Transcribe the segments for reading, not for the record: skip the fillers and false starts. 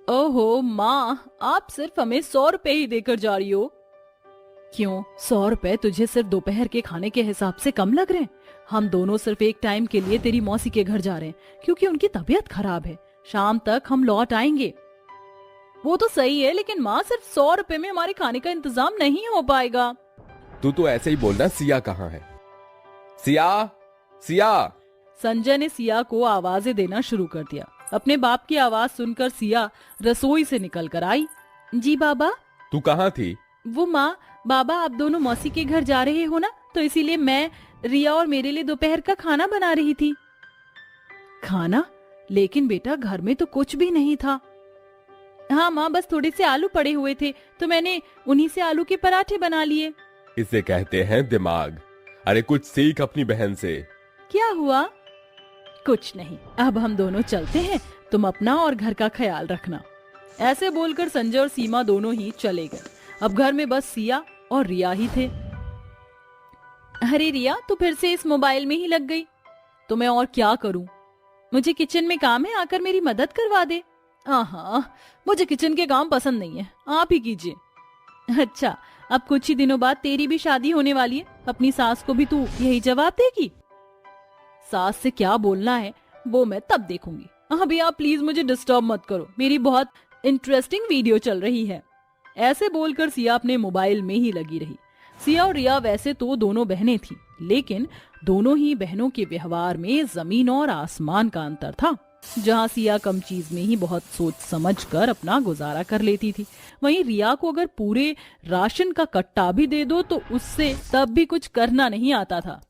ओहो माँ, आप सिर्फ हमें 100 रुपए ही देकर जा रही हो। क्यों, 100 रुपए तुझे सिर्फ दोपहर के खाने के हिसाब से कम लग रहे हैं? हम दोनों सिर्फ एक टाइम के लिए तेरी मौसी के घर जा रहे हैं क्योंकि उनकी तबीयत खराब है। शाम तक हम लौट आएंगे। वो तो सही है, लेकिन माँ सिर्फ 100 रुपए में हमारे खाने का इंतजाम नहीं हो पाएगा। तू तो ऐसे ही बोलना। सिया कहाँ है? सिया, सिया। संजय ने सिया को आवाजें देना शुरू कर दिया। अपने बाप की आवाज सुनकर सिया रसोई से निकल कर आई। जी बाबा। तू कहाँ थी? वो माँ, बाबा आप दोनों मौसी के घर जा रहे हो ना, तो इसीलिए मैं रिया और मेरे लिए दोपहर का खाना बना रही थी। खाना? लेकिन बेटा घर में तो कुछ भी नहीं था। हाँ माँ, बस थोड़े से आलू पड़े हुए थे तो मैंने उन्हीं से आलू के पराठे बना लिए। इसे कहते हैं दिमाग। अरे कुछ सीख अपनी बहन से। क्या हुआ? कुछ नहीं, अब हम दोनों चलते हैं, तुम अपना और घर का ख्याल रखना। ऐसे बोलकर संजय और सीमा दोनों ही चले गए। अब घर में बस सिया और रिया ही थे। अरे रिया, तू फिर से इस मोबाइल में ही लग गई। तो मैं और क्या करूं? मुझे किचन में काम है, आकर मेरी मदद करवा दे। हाँ, मुझे किचन के काम पसंद नहीं है, आप ही कीजिए। अच्छा, अब कुछ ही दिनों बाद तेरी भी शादी होने वाली है, अपनी सास को भी तू यही जवाब देगी? सास से क्या बोलना है वो मैं तब देखूंगी। अभी आप प्लीज मुझे डिस्टर्ब मत करो, मेरी बहुत इंटरेस्टिंग वीडियो चल रही है। ऐसे बोलकर सिया अपने मोबाइल में ही लगी रही। सिया और रिया वैसे तो दोनों बहनें थीं, लेकिन दोनों ही बहनों के व्यवहार में जमीन और आसमान का अंतर था। जहां सिया कम चीज में ही बहुत सोच समझ कर अपना गुजारा कर लेती थी, वहीं रिया को अगर पूरे राशन का कट्टा भी दे दो तो उससे तब भी कुछ करना नहीं आता था।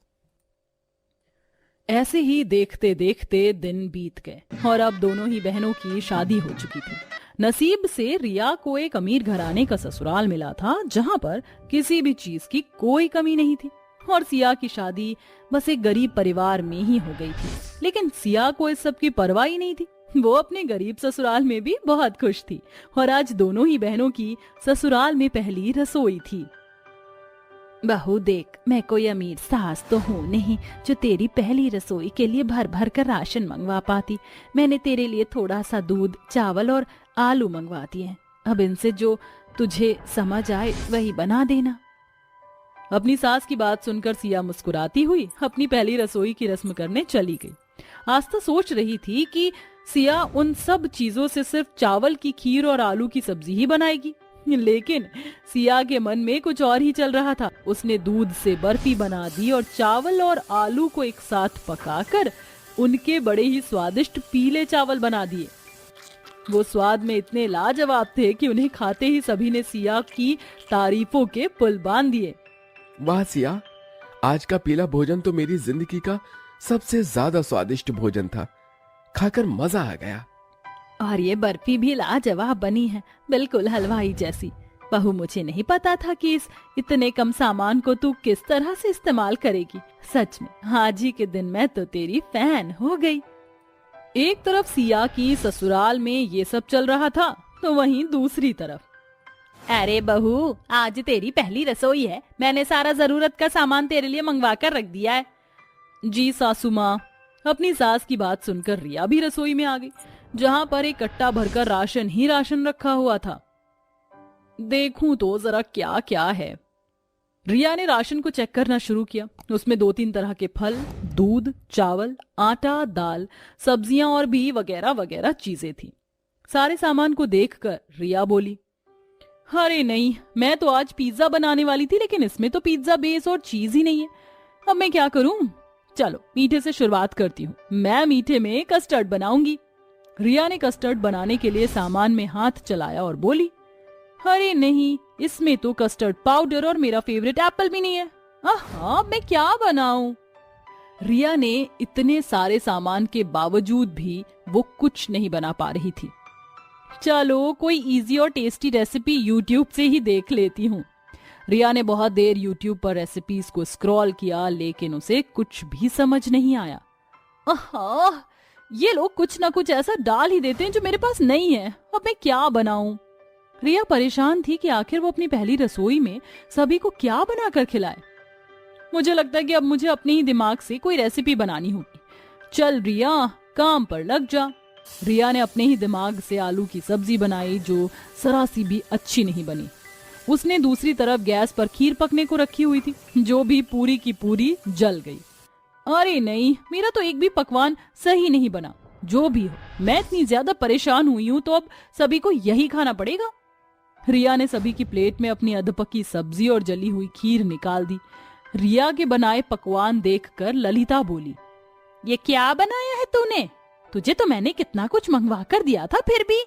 ऐसे ही देखते देखते दिन बीत गए और अब दोनों ही बहनों की शादी हो चुकी थी। नसीब से रिया को एक अमीर घराने का ससुराल मिला था, जहां पर किसी भी चीज की कोई कमी नहीं थी। और सिया की शादी बस एक गरीब परिवार में ही हो गई थी, लेकिन सिया को इस सब की परवाह ही नहीं थी। वो अपने गरीब ससुराल में भी बहुत खुश थी और आज दोनों ही बहनों की ससुराल में पहली रसोई थी। बहू देख, मैं कोई अमीर सास तो हूँ नहीं जो तेरी पहली रसोई के लिए भर भर कर राशन मंगवा पाती। मैंने तेरे लिए थोड़ा सा दूध, चावल और आलू मंगवा दिए हैं। अब इनसे जो तुझे समझ आए वही बना देना। अपनी सास की बात सुनकर सिया मुस्कुराती हुई अपनी पहली रसोई की रस्म करने चली गई। आस्था सोच रही थी कि सिया उन सब चीजों से सिर्फ चावल की खीर और आलू की सब्जी ही बनाएगी, लेकिन सिया के मन में कुछ और ही चल रहा था। उसने दूध से बर्फी बना दी और चावल और आलू को एक साथ पकाकर उनके बड़े ही स्वादिष्ट पीले चावल बना दिए। वो स्वाद में इतने लाजवाब थे कि उन्हें खाते ही सभी ने सिया की तारीफों के पुल बांध दिए। वाह सिया, आज का पीला भोजन तो मेरी जिंदगी का सबसे ज्यादा स्वादिष्ट भोजन था। खाकर मजा आ गया। और ये बर्फी भी लाजवाब बनी है, बिल्कुल हलवाई जैसी। बहू, मुझे नहीं पता था कि इस इतने कम सामान को तू किस तरह से इस्तेमाल करेगी। सच में आज ही के दिन मैं तो तेरी फैन हो गई। एक तरफ सिया की ससुराल में ये सब चल रहा था, तो वहीं दूसरी तरफ, अरे बहू, आज तेरी पहली रसोई है, मैंने सारा जरूरत का सामान तेरे लिए मंगवा कर रख दिया है। जी सासू माँ। अपनी सास की बात सुनकर रिया भी रसोई में आ गई, जहां पर एक कट्टा भरकर राशन ही राशन रखा हुआ था। देखूं तो जरा क्या क्या है। रिया ने राशन को चेक करना शुरू किया। उसमें 2-3 तरह के फल, दूध, चावल, आटा, दाल, सब्जियां और भी वगैरह वगैरह चीजें थी। सारे सामान को देखकर रिया बोली, अरे नहीं, मैं तो आज पिज्जा बनाने वाली थी, लेकिन इसमें तो पिज्जा बेस और चीज ही नहीं है। अब मैं क्या करूं? चलो मीठे से शुरुआत करती हूँ। मैं मीठे में कस्टर्ड बनाऊंगी। रिया ने कस्टर्ड बनाने के लिए सामान में हाथ चलाया और बोली, अरे नहीं, इसमें तो कस्टर्ड पाउडर और मेरा फेवरेट एप्पल भी नहीं है। हाँ, मैं क्या बनाऊं? रिया ने इतने सारे सामान के बावजूद भी वो कुछ नहीं बना पा रही थी। चलो कोई इजी और टेस्टी रेसिपी यूट्यूब से ही देख लेती हूँ। रिया ने बहुत देर यूट्यूब पर रेसिपीज को स्क्रॉल किया, लेकिन उसे कुछ भी समझ नहीं आया। ये लोग कुछ ना कुछ ऐसा डाल ही देते हैं जो मेरे पास नहीं है। अब मैं क्या बनाऊं? रिया परेशान थी कि आखिर वो अपनी पहली रसोई में सभी को क्या बनाकर खिलाए। मुझे लगता है कि अब मुझे अपने ही दिमाग से कोई रेसिपी बनानी होगी। चल रिया, काम पर लग जा। रिया ने अपने ही दिमाग से आलू की सब्जी बनाई जो जरा सी भी अच्छी नहीं बनी। उसने दूसरी तरफ गैस पर खीर पकने को रखी हुई थी जो भी पूरी की पूरी जल गई। अरे नहीं, मेरा तो एक भी पकवान सही नहीं बना। जो भी हो, मैं इतनी ज्यादा परेशान हुई हूँ तो अब सभी को यही खाना पड़ेगा। रिया ने सभी की प्लेट में अपनी अधपकी सब्जी और जली हुई खीर निकाल दी। रिया के बनाए पकवान देखकर ललिता बोली, ये क्या बनाया है तूने? तुझे तो मैंने कितना कुछ मंगवा कर दिया था, फिर भी।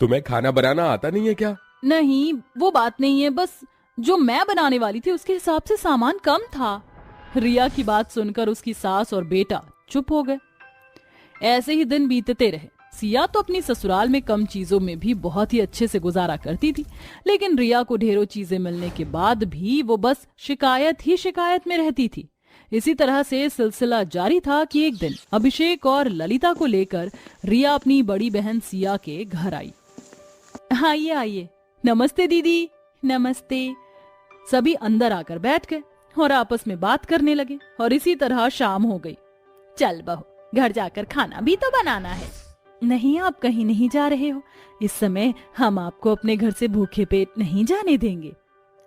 तुम्हें खाना बनाना आता नहीं है क्या? नहीं, वो बात नहीं है, बस जो मैं बनाने वाली थी उसके हिसाब से सामान कम था। रिया की बात सुनकर उसकी सास और बेटा चुप हो गए। ऐसे ही दिन बीतते रहे। सिया तो अपनी ससुराल में कम चीजों में भी बहुत ही अच्छे से गुजारा करती थी, लेकिन रिया को ढेरों चीजें मिलने के बाद भी वो बस शिकायत ही शिकायत में रहती थी। इसी तरह से सिलसिला जारी था कि एक दिन अभिषेक और ललिता को लेकर रिया अपनी बड़ी बहन सिया के घर आई। आइए आइए। नमस्ते दीदी। नमस्ते। सभी अंदर आकर बैठ गए और आपस में बात करने लगे और इसी तरह शाम हो गई। चल बहू, घर जाकर खाना भी तो बनाना है। नहीं, आप कहीं नहीं जा रहे हो। इस समय हम आपको अपने घर से भूखे पेट नहीं जाने देंगे।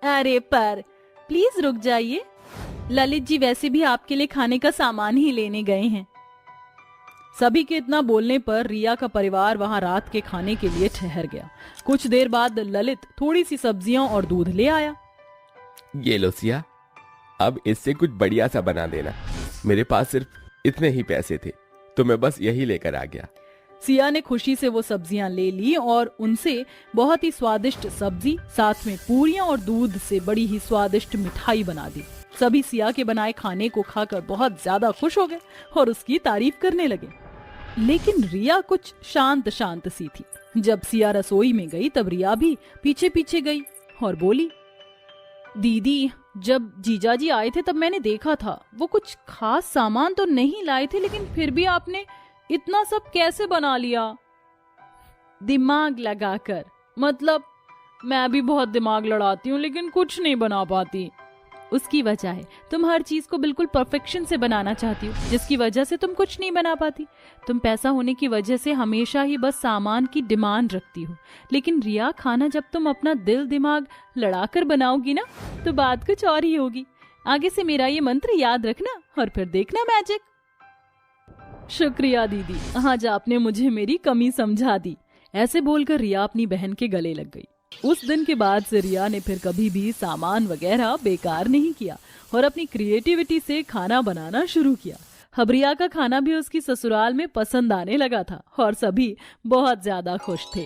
अरे पर प्लीज रुक जाइए। ललित जी वैसे भी आपके लिए खाने का सामान ही लेने गए हैं। सभी के इतना बोलने पर रिया का परिवार वहां रात के खाने के लिए ठहर गया। कुछ देर बाद ललित थोड़ी सी सब्जियां और दूध ले आया। ये लो सिया, अब इससे कुछ बढ़िया सा बना देना। मेरे पास सिर्फ इतने ही पैसे थे तो मैं बस यही लेकर आ गया। सिया ने खुशी से वो सब्जियां ले ली और उनसे बहुत ही स्वादिष्ट सब्जी, साथ में पूरियां और दूध से बड़ी ही स्वादिष्ट मिठाई बना दी। सभी सिया के बनाए खाने को खाकर बहुत ज्यादा खुश हो गए और उसकी तारीफ करने लगे। लेकिन रिया कुछ शांत शांत सी थी। जब सिया रसोई में गई तब रिया भी पीछे पीछे गई और बोली, दीदी जब जीजाजी आए थे तब मैंने देखा था वो कुछ खास सामान तो नहीं लाए थे, लेकिन फिर भी आपने इतना सब कैसे बना लिया? दिमाग लगाकर। मतलब मैं भी बहुत दिमाग लड़ाती हूँ लेकिन कुछ नहीं बना पाती। उसकी वजह है तुम हर चीज को बिल्कुल परफेक्शन से बनाना चाहती हो, जिसकी वजह से तुम कुछ नहीं बना पाती। तुम पैसा होने की वजह से हमेशा ही बस सामान की डिमांड रखती हो। लेकिन रिया, खाना जब तुम अपना दिल दिमाग लड़ाकर बनाओगी ना तो बात कुछ और ही होगी। आगे से मेरा ये मंत्र याद रखना और फिर देखना मैजिक। शुक्रिया दीदी, आज आपने मुझे मेरी कमी समझा दी। ऐसे बोलकर रिया अपनी बहन के गले लग गई। उस दिन के बाद से रिया ने फिर कभी भी सामान वगैरह बेकार नहीं किया और अपनी क्रिएटिविटी से खाना बनाना शुरू किया। अब रिया का खाना भी उसकी ससुराल में पसंद आने लगा था और सभी बहुत ज्यादा खुश थे।